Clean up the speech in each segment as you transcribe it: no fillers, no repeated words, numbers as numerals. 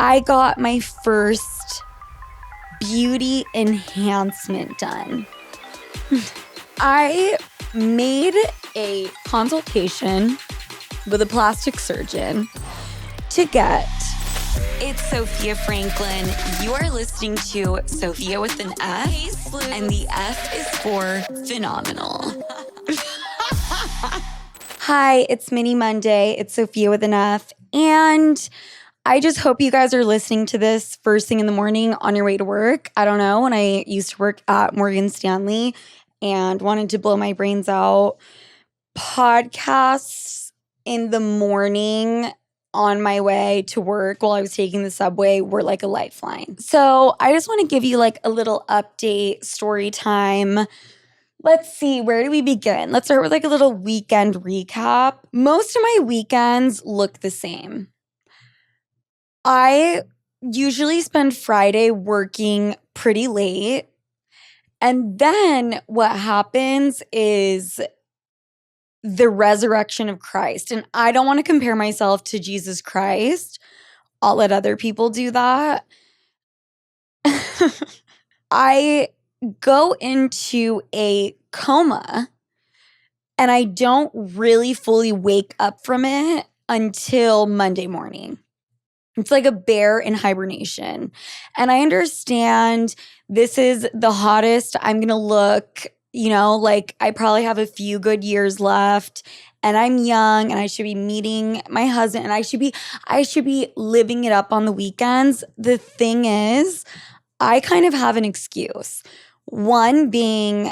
I got my first beauty enhancement done. I made a consultation with a plastic surgeon to get. It's Sophia Franklin. You are listening to Sofia with an F, and the F is for phenomenal. Hi, it's Mini Monday. It's Sofia with an F. And I just hope you guys are listening to this first thing in the morning on your way to work. I don't know, when I used to work at Morgan Stanley and wanted to blow my brains out, podcasts in the morning on my way to work while I was taking the subway were like a lifeline. So I just want to give you like a little update, story time. Let's see, where do we begin? Let's start with like a little weekend recap. Most of my weekends look the same. I usually spend Friday working pretty late. And then what happens is the resurrection of Christ. And I don't want to compare myself to Jesus Christ. I'll let other people do that. I go into a coma and I don't really fully wake up from it until Monday morning. It's like a bear in hibernation. And I understand this is the hottest I'm going to look, like I probably have a few good years left and I'm young and I should be meeting my husband and I should be living it up on the weekends. The thing is, I kind of have an excuse. One being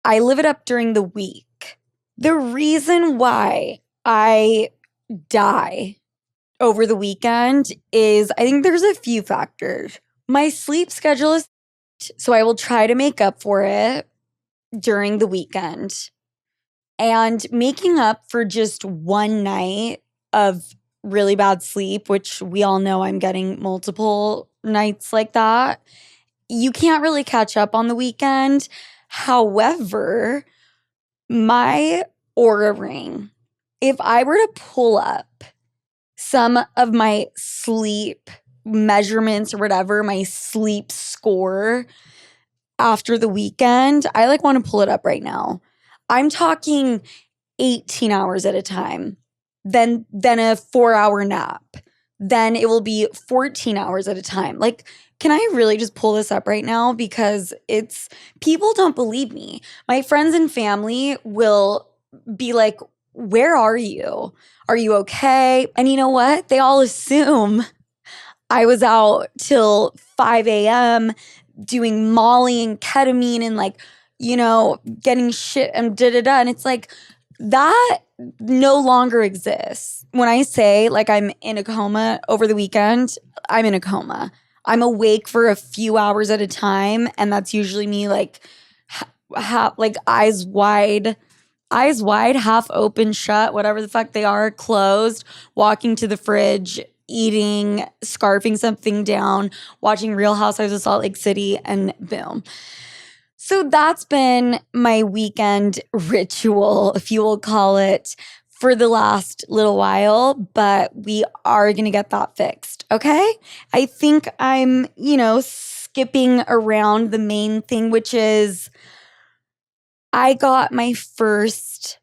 I live it up during the week. The reason why I die over the weekend is I think there's a few factors. My sleep schedule is, so I will try to make up for it during the weekend. And making up for just one night of really bad sleep, which we all know I'm getting multiple nights like that, you can't really catch up on the weekend. However, my Aura ring, if I were to pull up some of my sleep measurements or whatever, my sleep score after the weekend, I like want to pull it up right now. I'm talking 18 hours at a time, then a 4-hour nap. Then it will be 14 hours at a time. Like, can I really just pull this up right now? Because people don't believe me. My friends and family will be like, where are you? Are you okay? And you know what? They all assume I was out till 5 a.m. doing Molly and ketamine and getting shit and da-da-da. And it's like, that no longer exists. When I say like I'm in a coma over the weekend, I'm in a coma. I'm awake for a few hours at a time. And that's usually me like eyes wide, half open, shut, whatever the fuck they are, closed, walking to the fridge, eating, scarfing something down, watching Real Housewives of Salt Lake City, and boom. So that's been my weekend ritual, if you will call it, for the last little while, but we are going to get that fixed, okay? I think I'm, skipping around the main thing, which is I got my first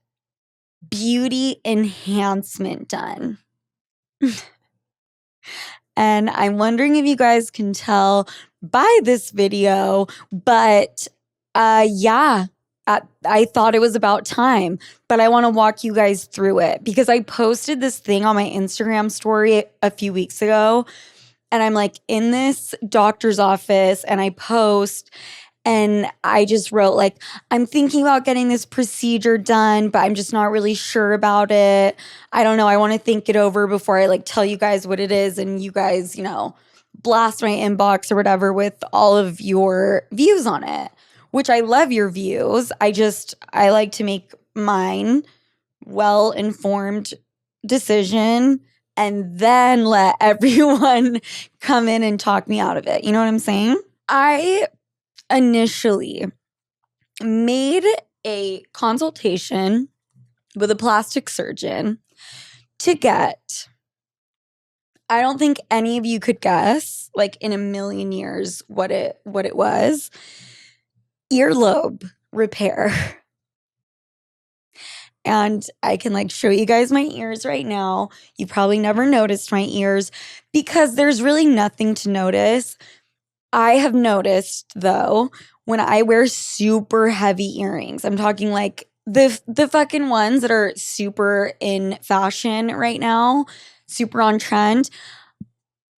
beauty enhancement done. And I'm wondering if you guys can tell by this video, but I thought it was about time, but I want to walk you guys through it because I posted this thing on my Instagram story a few weeks ago, and I'm like in this doctor's office and I post and I just wrote like, I'm thinking about getting this procedure done, but I'm just not really sure about it. I don't know. I want to think it over before I like tell you guys what it is and you guys, blast my inbox or whatever with all of your views on it, which I love your views. I like to make mine well-informed decision and then let everyone come in and talk me out of it. You know what I'm saying? I initially made a consultation with a plastic surgeon to get I don't think any of you could guess, like in a million years, what it was. Earlobe repair. And I can like show you guys my ears right now. You probably never noticed my ears because there's really nothing to notice. I have noticed though, when I wear super heavy earrings, I'm talking like the fucking ones that are super in fashion right now, super on trend.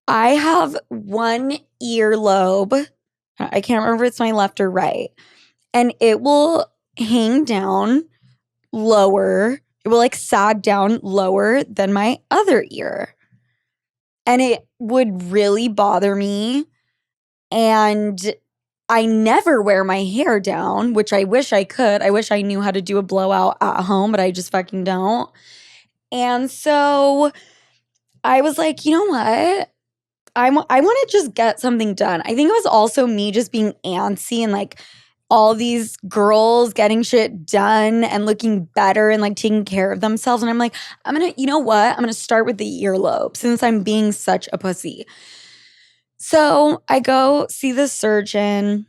I have one earlobe. I can't remember if it's my left or right. And it will hang down lower. It will like sag down lower than my other ear. And it would really bother me. And I never wear my hair down, which I wish I could. I wish I knew how to do a blowout at home, but I just fucking don't. And so I was like, you know what? I want to just get something done. I think it was also me just being antsy and like all these girls getting shit done and looking better and like taking care of themselves. And I'm like, you know what? I'm going to start with the earlobe since I'm being such a pussy. So I go see the surgeon.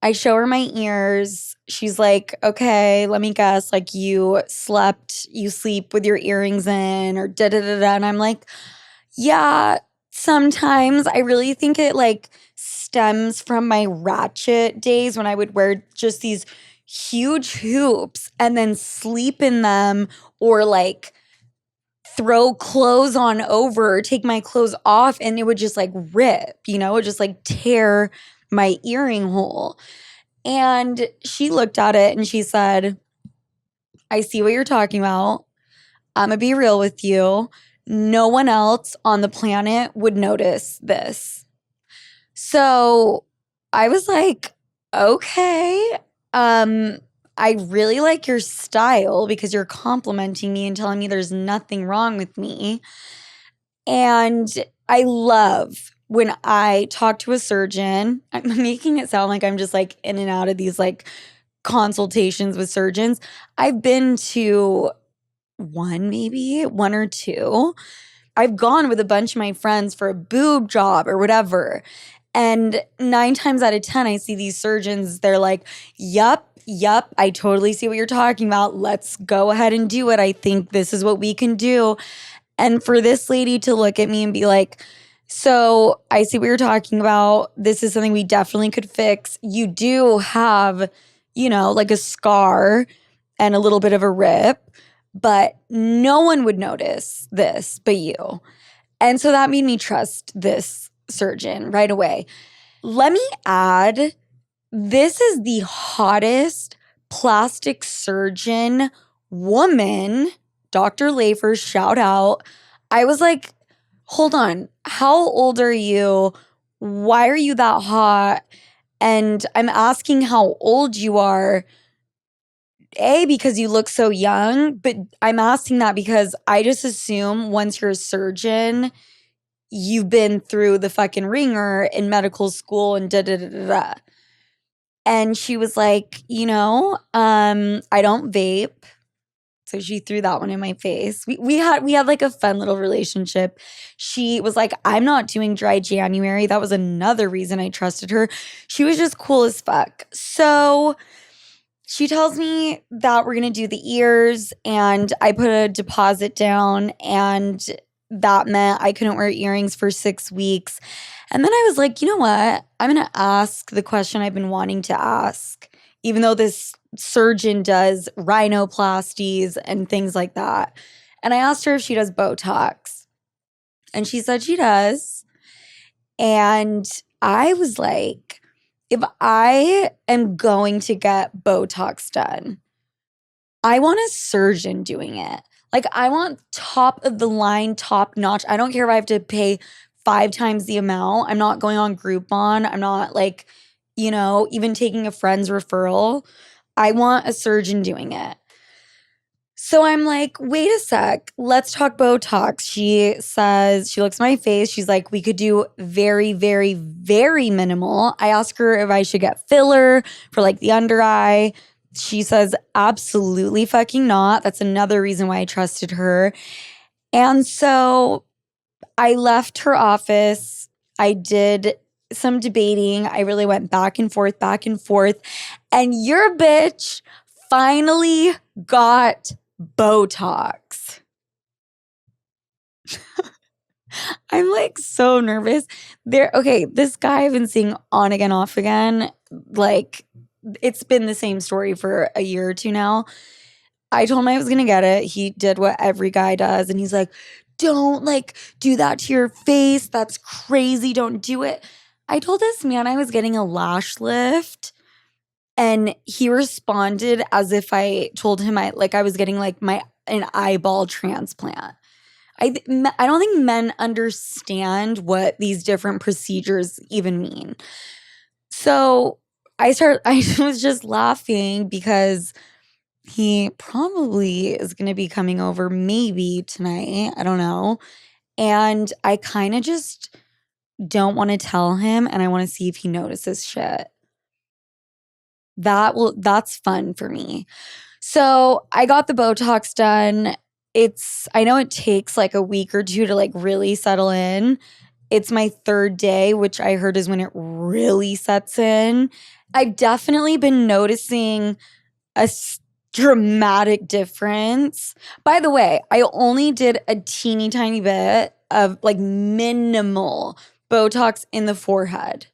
I show her my ears. She's like, okay, let me guess. Like you sleep with your earrings in or da da da da. And I'm like, yeah, sometimes. I really think it like stems from my ratchet days when I would wear just these huge hoops and then sleep in them or like throw clothes on over or take my clothes off and it would just like rip, it would just like tear my earring hole. And she looked at it and she said, I see what you're talking about. I'm gonna be real with you. No one else on the planet would notice this. So I was like, okay, I really like your style because you're complimenting me and telling me there's nothing wrong with me. And I love when I talk to a surgeon. I'm making it sound like I'm just like in and out of these like consultations with surgeons. I've been to one or two. I've gone with a bunch of my friends for a boob job or whatever. And 9 times out of 10, I see these surgeons. They're like, yup, I totally see what you're talking about. Let's go ahead and do it. I think this is what we can do. And for this lady to look at me and be like, so I see what you're talking about. This is something we definitely could fix. You do have, like a scar and a little bit of a rip, but no one would notice this but you. And so that made me trust this surgeon right away. Let me add, this is the hottest plastic surgeon woman, Dr. Lafer, shout out. I was like, hold on, how old are you? Why are you that hot? And I'm asking how old you are. Because you look so young, but I'm asking that because I just assume once you're a surgeon, you've been through the fucking ringer in medical school and da da da da da. And she was like, I don't vape. So she threw that one in my face. We had like a fun little relationship. She was like, I'm not doing dry January. That was another reason I trusted her. She was just cool as fuck. So she tells me that we're going to do the ears and I put a deposit down and that meant I couldn't wear earrings for 6 weeks. And then I was like, you know what? I'm going to ask the question I've been wanting to ask, even though this surgeon does rhinoplasties and things like that. And I asked her if she does Botox. And she said she does. And I was like, if I am going to get Botox done, I want a surgeon doing it. Like, I want top of the line, top notch. I don't care if I have to pay 5 times the amount. I'm not going on Groupon. I'm not like, even taking a friend's referral. I want a surgeon doing it. So I'm like, wait a sec, let's talk Botox. She says, she looks at my face. She's like, we could do very, very, very minimal. I ask her if I should get filler for like the under eye. She says, absolutely fucking not. That's another reason why I trusted her. And so I left her office. I did some debating. I really went back and forth, back and forth. And your bitch finally got Botox. I'm like so nervous. Okay, this guy I've been seeing on again, off again. Like, it's been the same story for a year or two now. I told him I was gonna get it. He did what every guy does, and he's like, don't like do that to your face. That's crazy. Don't do it. I told this man I was getting a lash lift, and he responded as if I told him I was getting like an eyeball transplant. I don't think men understand what these different procedures even mean. So I was just laughing because he probably is going to be coming over maybe tonight. I don't know. And I kind of just don't want to tell him, and I want to see if he notices shit. That's fun for me. So I got the Botox done. I know it takes like a week or two to like really settle in. It's my third day, which I heard is when it really sets in. I've definitely been noticing a dramatic difference. By the way, I only did a teeny tiny bit of like minimal Botox in the forehead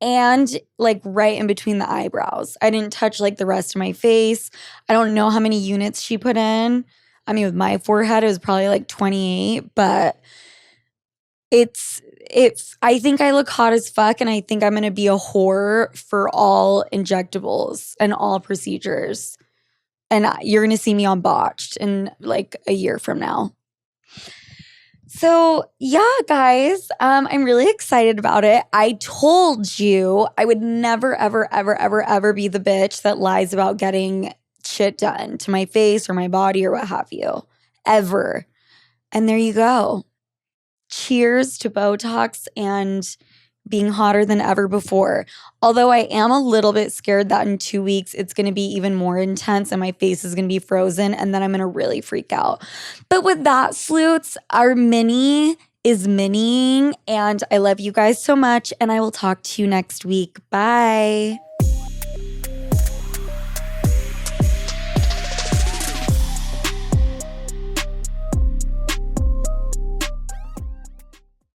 and like right in between the eyebrows. I didn't touch like the rest of my face. I don't know how many units she put in. I mean, with my forehead, it was probably like 28, but I think I look hot as fuck, and I think I'm gonna be a whore for all injectables and all procedures. And you're gonna see me on Botched in like a year from now. So yeah, guys, I'm really excited about it. I told you I would never, ever, ever, ever, ever be the bitch that lies about getting shit done to my face or my body or what have you. Ever. And there you go. Cheers to Botox and being hotter than ever before. Although I am a little bit scared that in 2 weeks it's going to be even more intense and my face is going to be frozen and then I'm going to really freak out. But with that, Sloots, our mini is miniing, and I love you guys so much, and I will talk to you next week. Bye.